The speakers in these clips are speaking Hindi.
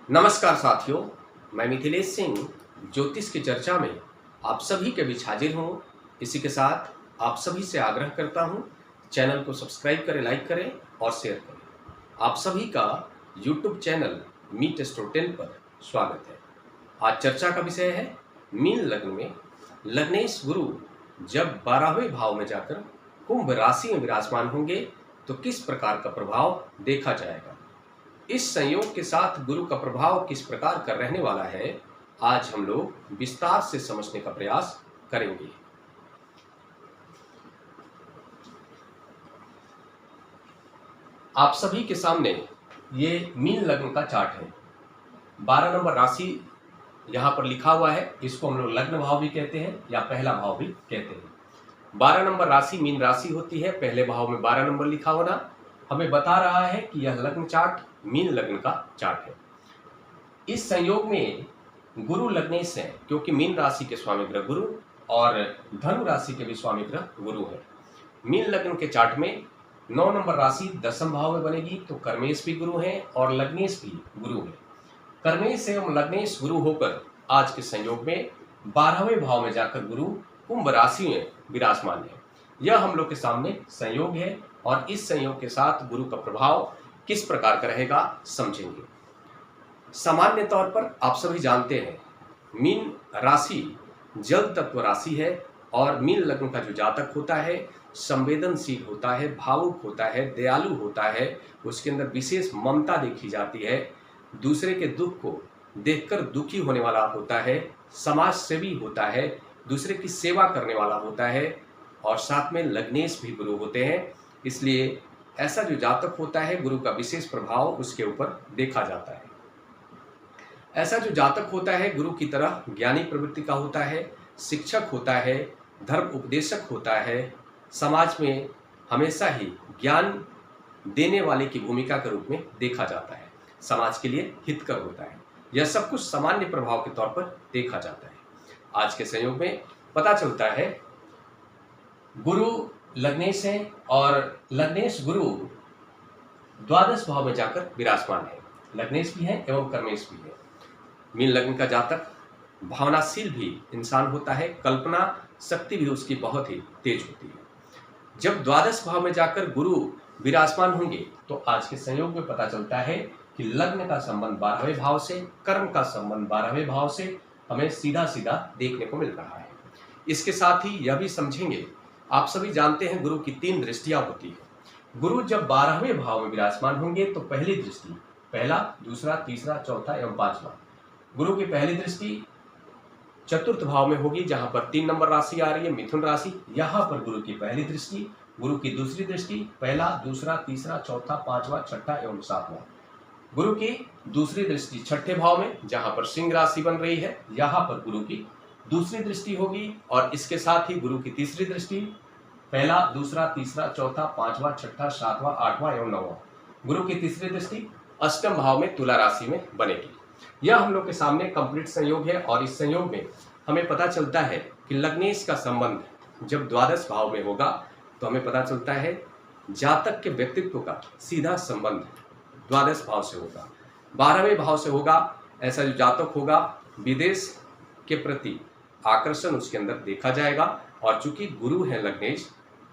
नमस्कार साथियों, मैं मिथिलेश सिंह ज्योतिष की चर्चा में आप सभी के बीच हाजिर हूँ। इसी के साथ आप सभी से आग्रह करता हूँ, चैनल को सब्सक्राइब करें, लाइक करें और शेयर करें। आप सभी का यूट्यूब चैनल मीट एस्ट्रो 10 पर स्वागत है। आज चर्चा का विषय है मीन लग्न में लग्नेश गुरु जब 12वें भाव में जाकर कुंभ राशि में विराजमान होंगे तो किस प्रकार का प्रभाव देखा जाएगा। इस संयोग के साथ गुरु का प्रभाव किस प्रकार का रहने वाला है, आज हम लोग विस्तार से समझने का प्रयास करेंगे। आप सभी के सामने ये मीन लग्न का चार्ट है। 12 नंबर राशि यहाँ पर लिखा हुआ है, इसको हम लोग लग्न भाव भी कहते हैं या पहला भाव भी कहते हैं। 12 नंबर राशि मीन राशि होती है। पहले भाव में 12 नंबर लिखा होना हमें बता रहा है कि यह लग्न चार्ट मीन लग्न का चार्ट है। इस संयोग में गुरु लग्नेश है, क्योंकि मीन राशि के स्वामी ग्रह गुरु और धनु राशि के भी स्वामी ग्रह गुरु है। मीन लग्न के चार्ट में 9 नंबर राशि 10वें भाव में बनेगी तो कर्मेश भी गुरु है और लग्नेश भी गुरु है। कर्मेश एवं लग्नेश गुरु होकर आज के संयोग में 12वें भाव में जाकर गुरु कुंभ राशि में विराजमान है। यह हम लोग के सामने संयोग है और इस संयोग के साथ गुरु का प्रभाव किस प्रकार का रहेगा समझेंगे। सामान्य तौर पर आप सभी जानते हैं मीन राशि जल तत्व राशि है और मीन लग्न का जो जातक होता है संवेदनशील होता है, भावुक होता है, दयालु होता है, उसके अंदर विशेष ममता देखी जाती है, दूसरे के दुख को देखकर दुखी होने वाला होता है, समाज सेवी होता है, दूसरे की सेवा करने वाला होता है और साथ में लग्नेश भी गुरु होते हैं। इसलिए ऐसा जो जातक होता है गुरु का विशेष प्रभाव उसके ऊपर देखा जाता है। ऐसा जो जातक होता है गुरु की तरह ज्ञानी प्रवृत्ति का होता है, शिक्षक होता है, धर्म उपदेशक होता है, समाज में हमेशा ही ज्ञान देने वाले की भूमिका के रूप में देखा जाता है, समाज के लिए हितकर होता है। यह सब कुछ सामान्य प्रभाव के तौर पर देखा जाता है। आज के संयोग में पता चलता है गुरु लग्नेश है और लग्नेश गुरु द्वादश भाव में जाकर विराजमान है। लग्नेश भी है एवं कर्मेश भी है। मीन लग्न का जातक भावनाशील भी इंसान होता है, कल्पना शक्ति भी उसकी बहुत ही तेज होती है। जब द्वादश भाव में जाकर गुरु विराजमान होंगे तो आज के संयोग में पता चलता है कि लग्न का संबंध 12वें भाव से, कर्म का संबंध 12वें भाव से हमें सीधा सीधा देखने को मिल रहा है। इसके साथ ही यह भी समझेंगे, आप सभी जानते हैं गुरु की 3 दृष्टियां होती है। गुरु जब 12वें भाव में विराजमान होंगे तो पहली दृष्टि, पहला, दूसरा, तीसरा, चौथा एवं 5वां, गुरु की पहली दृष्टि चतुर्थ भाव में होगी जहां पर 3 नंबर राशि आ रही है मिथुन राशि। यहां पर गुरु की पहली दृष्टि, गुरु की दूसरी दृष्टि, पहला, दूसरा, तीसरा, चौथा, 5वां, छठा एवं 7वां। गुरु की दूसरी दृष्टि छठे भाव में जहां पर सिंह राशि बन रही है, यहां पर गुरु की दूसरी दृष्टि होगी और इसके साथ ही गुरु की तीसरी दृष्टि, पहला, दूसरा, तीसरा, चौथा, 5वां, छठा, 7वां, 8वां एवं 9वां। गुरु की तीसरी दृष्टि अष्टम भाव में तुला राशि में बनेगी। यह हम लोग के सामने कंप्लीट संयोग है और इस संयोग में हमें पता चलता है कि लग्नेश का संबंध जब द्वादश भाव में होगा तो हमें पता चलता है जातक के व्यक्तित्व का सीधा संबंध द्वादश भाव से होगा, 12वें भाव से होगा। ऐसा जो जातक होगा विदेश के प्रति आकर्षण उसके अंदर देखा जाएगा और चूंकि गुरु है लग्नेश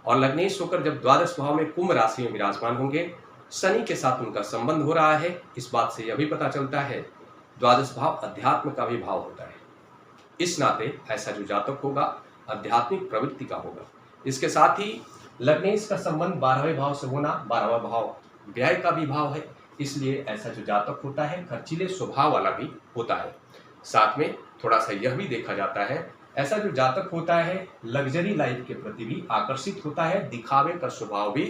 और लग्नेश होकर जब द्वादश भाव में कुंभ राशि में विराजमान होंगे, शनि के साथ उनका संबंध हो रहा है। इस बात से यह भी पता चलता है द्वादश भाव अध्यात्म का भी भाव होता है। इस नाते ऐसा जो जातक होगा आध्यात्मिक प्रवृत्ति का होगा। इसके साथ ही लग्नेश का संबंध 12वें भाव से होना, 12वां भाव व्यय का भी भाव है, इसलिए ऐसा जो जातक होता है खर्चीले स्वभाव वाला भी होता है। साथ में थोड़ा सा यह भी देखा जाता है ऐसा जो जातक होता है लग्जरी लाइफ के प्रति भी आकर्षित होता है, दिखावे का स्वभाव भी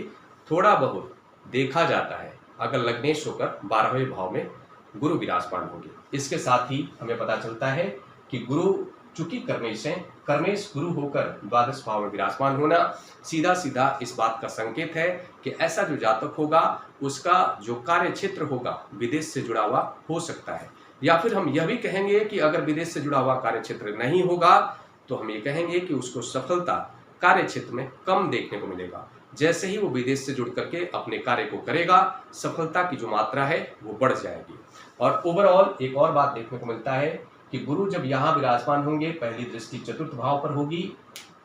थोड़ा बहुत देखा जाता है अगर लग्नेश होकर 12वें भाव में गुरु विराजमान होंगे। इसके साथ ही हमें पता चलता है कि गुरु चूंकि कर्मेश है, कर्मेश गुरु होकर द्वादश भाव में विराजमान होना सीधा सीधा इस बात का संकेत है कि ऐसा जो जातक होगा उसका जो कार्य क्षेत्र होगा विदेश से जुड़ा हुआ हो सकता है, या फिर हम यह भी कहेंगे कि अगर विदेश से जुड़ा हुआ कार्य क्षेत्र नहीं होगा तो हम ये कहेंगे कि उसको सफलता कार्य क्षेत्र में कम देखने को मिलेगा। जैसे ही वो विदेश से जुड़ करके अपने कार्य को करेगा, सफलता की जो मात्रा है वो बढ़ जाएगी। और ओवरऑल एक और बात देखने को मिलता है कि गुरु जब यहाँ विराजमान होंगे, पहली दृष्टि चतुर्थ भाव पर होगी।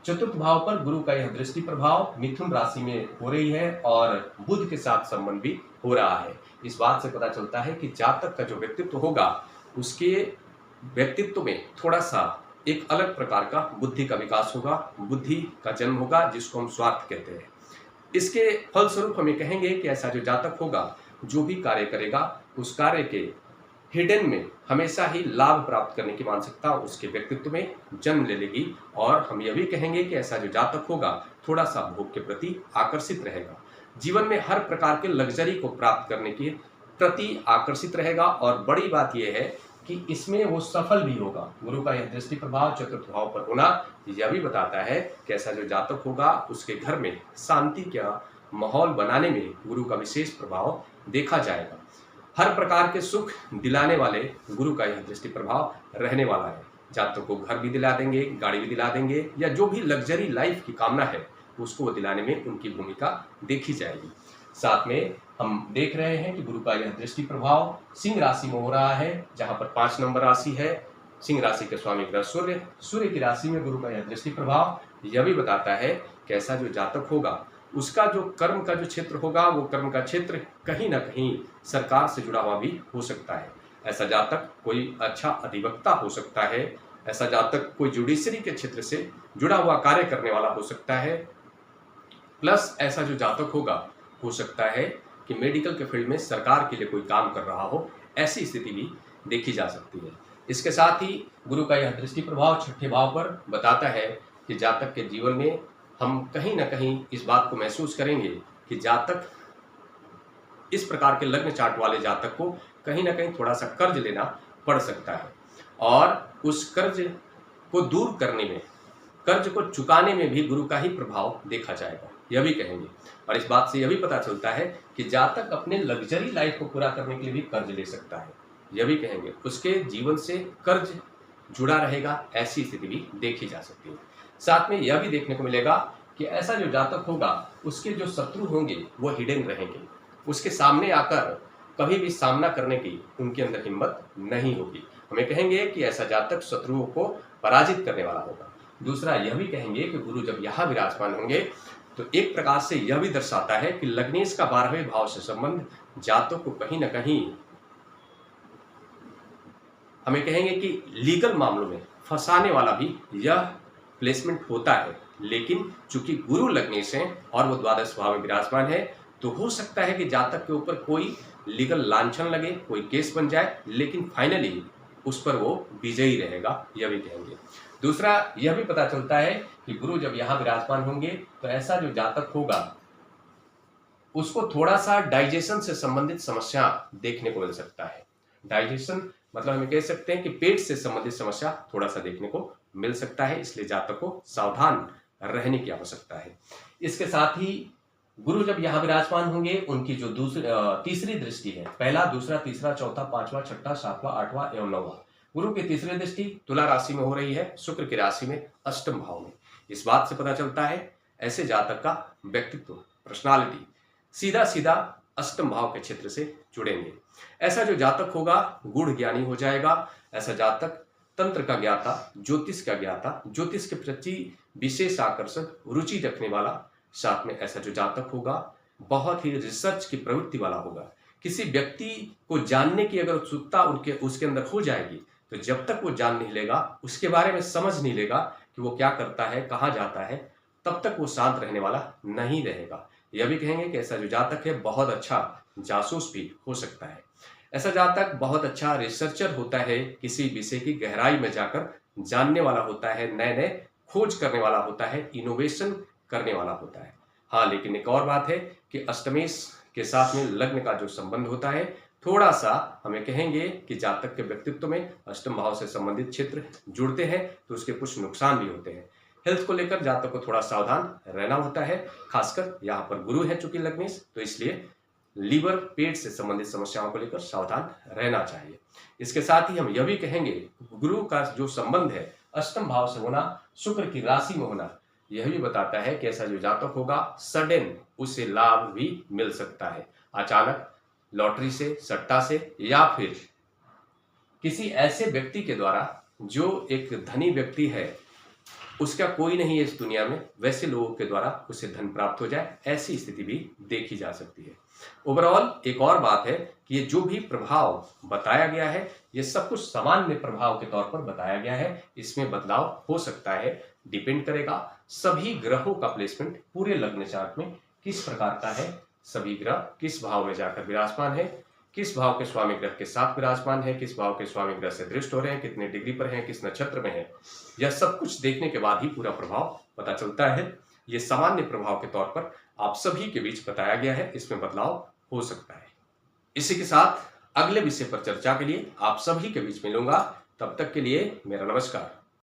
चतुर्थ भाव पर गुरु का यह दृष्टि प्रभाव मिथुन राशि में हो रही है और बुध के साथ संबंध भी हो रहा है। इस बात से पता चलता है कि जातक का जो व्यक्तित्व होगा, उसके व्यक्तित्व में थोड़ा सा एक अलग प्रकार का बुद्धि का विकास होगा, बुद्धि का जन्म होगा, जिसको हम स्वार्थ कहते हैं। इसके फलस्वरूप हमें कहेंगे कि ऐसा जो जातक होगा, जो भी कार्य करेगा, उस कार्य के हिडन में हमेशा ही लाभ प्राप्त करने की मानसिकता उसके व्यक्तित्व में जन्म ले लेगी। और हम यह भी कहेंगे कि ऐसा जो जातक होगा, थोड़ा सा भोग के प्रति आकर्षित रहेगा, जीवन में हर प्रकार के लग्जरी को प्राप्त करने के प्रति आकर्षित रहेगा। और बड़ी बात यह है कि इसमें वो सफल भी होगा। गुरु का यह दृष्टि प्रभाव चतुर्थ भाव पर होना यह भी बताता है कि ऐसा जो जातक होगा, उसके घर में शांति का माहौल बनाने में गुरु का विशेष प्रभाव देखा जाएगा। हर प्रकार के सुख दिलाने वाले गुरु का यह दृष्टि प्रभाव रहने वाला है। जातक को घर भी दिला देंगे, गाड़ी भी दिला देंगे, या जो भी लग्जरी लाइफ की कामना है उसको वो दिलाने में उनकी भूमिका देखी जाएगी। साथ में हम देख रहे हैं कि गुरु का यह दृष्टि प्रभाव सिंह राशि में हो रहा है, जहां पर 5 नंबर राशि है। सिंह राशि के स्वामी ग्रह सूर्य, सूर्य की राशि में गुरु का यह दृष्टि प्रभाव यह भी बताता है कि ऐसा जो जातक होगा, उसका जो कर्म का जो क्षेत्र होगा, वो कर्म का क्षेत्र कहीं ना कहीं सरकार से जुड़ा हुआ भी हो सकता है। ऐसा जातक कोई अच्छा अधिवक्ता हो सकता है, ऐसा जातक कोई जुडिशरी के क्षेत्र से जुड़ा हुआ कार्य करने वाला हो सकता है। प्लस ऐसा जो जातक होगा, हो सकता है कि मेडिकल के फील्ड में सरकार के लिए कोई काम कर रहा हो, ऐसी स्थिति भी देखी जा सकती है। इसके साथ ही गुरु का यह दृष्टि प्रभाव छठे भाव पर बताता है कि जातक के जीवन में हम कहीं ना कहीं इस बात को महसूस करेंगे कि जातक, इस प्रकार के लग्न चार्ट वाले जातक को कहीं ना कहीं थोड़ा सा कर्ज लेना पड़ सकता है, और उस कर्ज को दूर करने में, कर्ज को चुकाने में भी गुरु का ही प्रभाव देखा जाएगा, यह भी कहेंगे। और इस बात से यह भी पता चलता है कि जातक अपने लग्जरी लाइफ को पूरा करने के लिए भी कर्ज ले सकता है, यह भी कहेंगे। उसके जीवन से कर्ज जुड़ा रहेगा, ऐसी स्थिति भी देखी जा सकती है। साथ में यह भी देखने को मिलेगा कि ऐसा जो जातक होगा, उसके जो शत्रु होंगे वो हिडन रहेंगे, उसके सामने आकर कभी भी सामना करने की उनके अंदर हिम्मत नहीं होगी। हमें कहेंगे कि ऐसा जातक शत्रुओं को पराजित करने वाला होगा। दूसरा यह भी कहेंगे कि गुरु जब यहाँ विराजमान होंगे, तो एक प्रकार से यह भी दर्शाता है कि लग्नेश का 12वें भाव से संबंध जातक को कहीं ना कहीं, हमें कहेंगे कि लीगल मामलों में फंसाने वाला भी यह प्लेसमेंट होता है। लेकिन चूंकि गुरु लग्नेश हैं और वो द्वादश भाव में विराजमान है, तो हो सकता है कि जातक के ऊपर कोई लीगल लांछन लगे, कोई केस बन जाए, लेकिन फाइनली उस पर वो विजयी रहेगा, यह भी कहेंगे। दूसरा यह भी पता चलता है कि गुरु जब यहाँ विराजमान होंगे, तो ऐसा जो जातक होगा, उसको थोड़ा सा डाइजेशन से संबंधित समस्या देखने को मिल सकता है। डाइजेशन मतलब हम कह सकते हैं कि पेट से संबंधित समस्या थोड़ा सा देखने को मिल सकता है, इसलिए जातक को सावधान रहने की आवश्यकता है। इसके साथ ही गुरु जब यहाँ विराजमान होंगे, उनकी जो तीसरी दृष्टि है, पहला, दूसरा, तीसरा, चौथा, पांचवा, छठा, सातवां, आठवां एवं नौवां, गुरु की तीसरी दृष्टि तुला राशि में हो रही है, शुक्र की राशि में, अष्टम भाव में। इस बात से पता चलता है ऐसे जातक का व्यक्तित्व, पर्सनालिटी सीधा सीधा अष्टम भाव के क्षेत्र से जुड़ेंगे। ऐसा जो जातक होगा गूढ़ ज्ञानी हो जाएगा। ऐसा जातक तंत्र का ज्ञाता, ज्योतिष का ज्ञाता, ज्योतिष के प्रति विशेष आकर्षण, रुचि रखने वाला। साथ में ऐसा जो जातक होगा बहुत ही रिसर्च की प्रवृत्ति वाला होगा। किसी व्यक्ति को जानने की अगर उत्सुकता उसके अंदर हो जाएगी, तो जब तक वो जान नहीं लेगा, उसके बारे में समझ नहीं लेगा कि वो क्या करता है, कहाँ जाता है, तब तक वो शांत रहने वाला नहीं रहेगा। यह भी कहेंगे कि ऐसा जो जातक है बहुत अच्छा जासूस भी हो सकता है। ऐसा जातक बहुत अच्छा रिसर्चर होता है, किसी विषय की गहराई में जाकर जानने वाला होता है, नए नए खोज करने वाला होता है, इनोवेशन करने वाला होता है। हाँ, लेकिन एक और बात है कि अष्टमेश के साथ में लग्न का जो संबंध होता है, थोड़ा सा हमें कहेंगे कि जातक के व्यक्तित्व में अष्टम भाव से संबंधित क्षेत्र जुड़ते हैं, तो उसके कुछ नुकसान भी होते हैं। हेल्थ को लेकर जातक को थोड़ा सावधान रहना होता है, खासकर यहाँ पर गुरु है चूंकि लग्नेश, तो इसलिए लीवर, पेट से संबंधित समस्याओं को लेकर सावधान रहना चाहिए। इसके साथ ही हम यह भी कहेंगे गुरु का जो संबंध है अष्टम भाव से होना, शुक्र की राशि में होना, यह भी बताता है कि ऐसा जो जातक होगा सडन उसे लाभ भी मिल सकता है, अचानक लॉटरी से, सट्टा से, या फिर किसी ऐसे व्यक्ति के द्वारा जो एक धनी व्यक्ति है, उसका कोई नहीं है इस दुनिया में, वैसे लोगों के द्वारा उसे धन प्राप्त हो जाए, ऐसी स्थिति भी देखी जा सकती है। ओवरऑल एक और बात है कि ये जो भी प्रभाव बताया गया है, ये सब कुछ सामान्य प्रभाव के तौर पर बताया गया है। इसमें बदलाव हो सकता है, डिपेंड करेगा सभी ग्रहों का प्लेसमेंट पूरे लग्न चार्ट में किस प्रकार का है, सभी ग्रह किस भाव में जाकर विराजमान है, किस भाव के स्वामी ग्रह के साथ विराजमान है, किस भाव के स्वामी ग्रह से दृष्ट हो रहे हैं, कितने डिग्री पर हैं, किस नक्षत्र में है, यह सब कुछ देखने के बाद ही पूरा प्रभाव पता चलता है। ये सामान्य प्रभाव के तौर पर आप सभी के बीच बताया गया है, इसमें बदलाव हो सकता है। इसी के साथ अगले विषय पर चर्चा के लिए आप सभी के बीच मिलूंगा। तब तक के लिए मेरा नमस्कार।